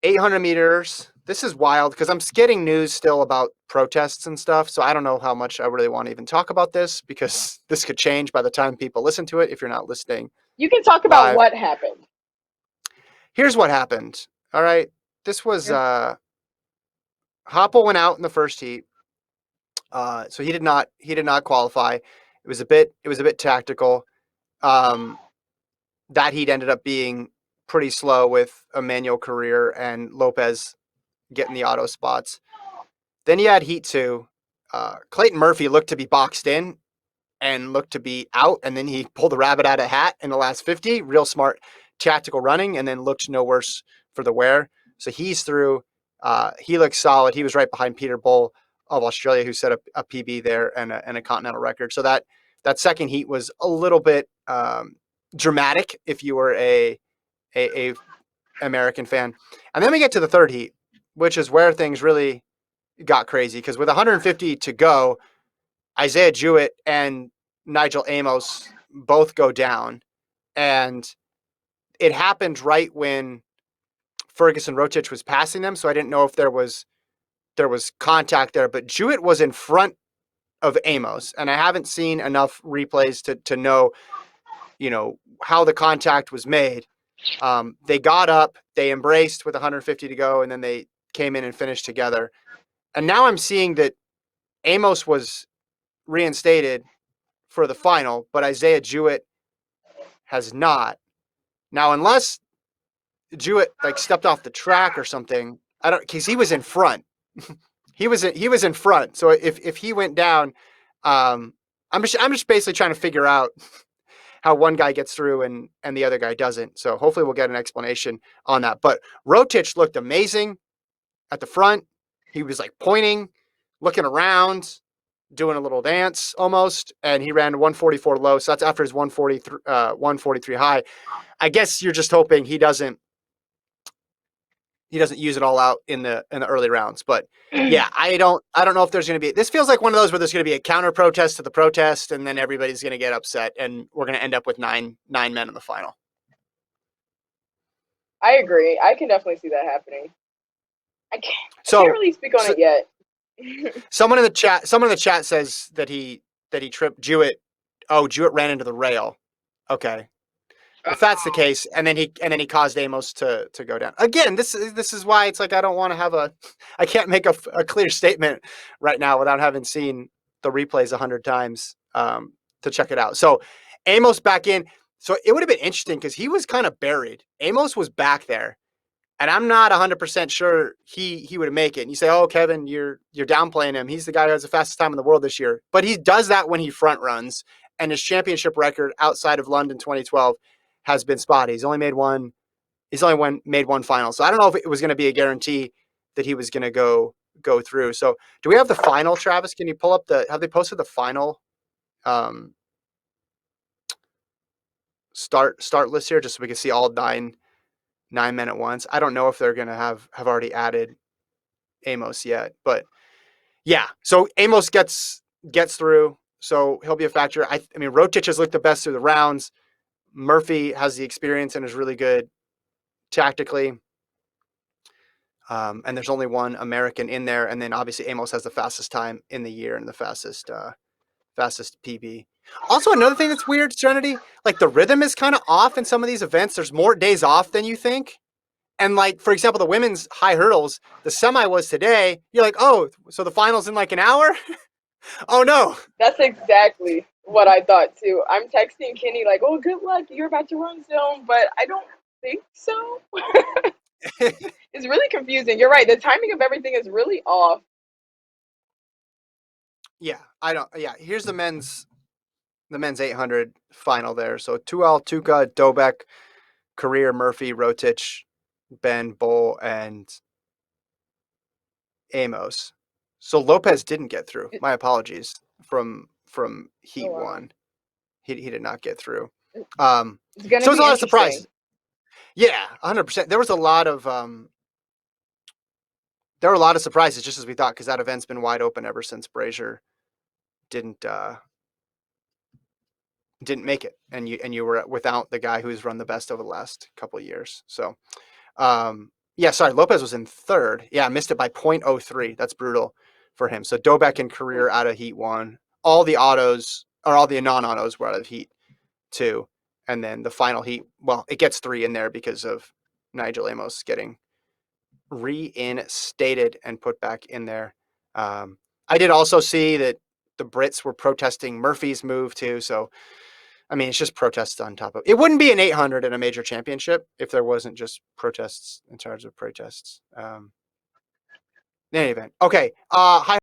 800 meters. This is wild because I'm getting news still about protests and stuff. So I don't know how much I really want to even talk about this because this could change by the time people listen to it if you're not listening You can talk about live. what happened. Here's what happened. All right. This was Hoppel went out in the first heat. So he did not qualify. It was a bit tactical. Um, that heat ended up being pretty slow with Emmanuel Career and Lopez getting the auto spots. Then you had heat two. Clayton Murphy looked to be boxed in and looked to be out, and then he pulled the rabbit out of a hat in the last 50. Real smart tactical running, and then looked no worse for the wear. So he's through. He looks solid. He was right behind Peter Bull of Australia, who set up a PB there and a continental record. So that second heat was a little bit dramatic if you were a American fan. And then we get to the third heat, which is where things really got crazy because with 150 to go, Isaiah Jewett and Nigel Amos both go down. And it happened right when Ferguson Rotich was passing them. So I didn't know if there was contact there, but Jewett was in front of Amos. And I haven't seen enough replays to know, how the contact was made. They got up, they embraced with 150 to go, and then they came in and finished together. And now I'm seeing that Amos was reinstated for the final, but Isaiah Jewett has not. Now, unless Jewett stepped off the track or something, I don't because he was in front. he was in front. So if he went down, I'm just basically trying to figure out how one guy gets through and the other guy doesn't. So hopefully we'll get an explanation on that. But Rotich looked amazing at the front. He was pointing, looking around, doing a little dance almost, and he ran 144 low. So that's after his 143 high. I guess you're just hoping he doesn't use it all out in the early rounds. But yeah, I don't know if there's going to be. This feels like one of those where there's going to be a counter protest to the protest, and then everybody's going to get upset, and we're going to end up with nine men in the final. I agree. I can definitely see that happening. I can't. I can't So, really speak on so it yet. someone in the chat says that he tripped Jewett. Oh, Jewett ran into the rail. Okay. If that's the case, and then he caused Amos to go down again. This is why it's I don't want to have I can't make a clear statement right now without having seen the replays 100 times to check it out. So Amos back in. So it would have been interesting because he was kind of buried. Amos was back there, and I'm not 100% sure he would make it. And you say, "Oh, Kevin, you're downplaying him. He's the guy who has the fastest time in the world this year." But he does that when he front runs, and his championship record outside of London 2012 has been spotty. He's only made one final. So I don't know if it was going to be a guarantee that he was going to go through. So do we have the final, Travis? Can you pull up have they posted the final start list here just so we can see all nine men at once? I don't know if they're going to have already added Amos yet, but yeah. So Amos gets through. So he'll be a factor. I mean, Rotich has looked the best through the rounds. Murphy has the experience and is really good tactically. And there's only one American in there. And then obviously Amos has the fastest time in the year and the fastest PB. Also, another thing that's weird, Serenity, the rhythm is kind of off in some of these events. There's more days off than you think. And for example, the women's high hurdles, the semi was today. You're like, oh, so the final's in an hour? Oh, no. That's exactly what I thought too. I'm texting Kenny "Oh, good luck. You're about to run soon," but I don't think so. It's really confusing. You're right. The timing of everything is really off. Yeah, I don't. Yeah, here's the men's 800 final there. So Tual, Tuca, Dobek, Career, Murphy, Rotich, Ben, Bull, and Amos. So Lopez didn't get through. My apologies from Oh Heat wow. 1. He did not get through. It's gonna So it's a be lot of interesting. surprises. Yeah, 100%. There were a lot of surprises just as we thought because that event's been wide open ever since Brazier didn't make it, and you were without the guy who's run the best over the last couple of years. So Yeah, sorry, Lopez was in third. Yeah, missed it by .03. That's brutal for him. So Dobek in career out of heat one. All the autos or all the non-autos were out of heat two, and then the final heat. Well, it gets three in there because of Nigel Amos getting reinstated and put back in there. I did also see that the Brits were protesting Murphy's move too. So I mean, it's just protests on top of it. Wouldn't be an 800 in a major championship if there wasn't just protests in charge of protests. In any event, okay. High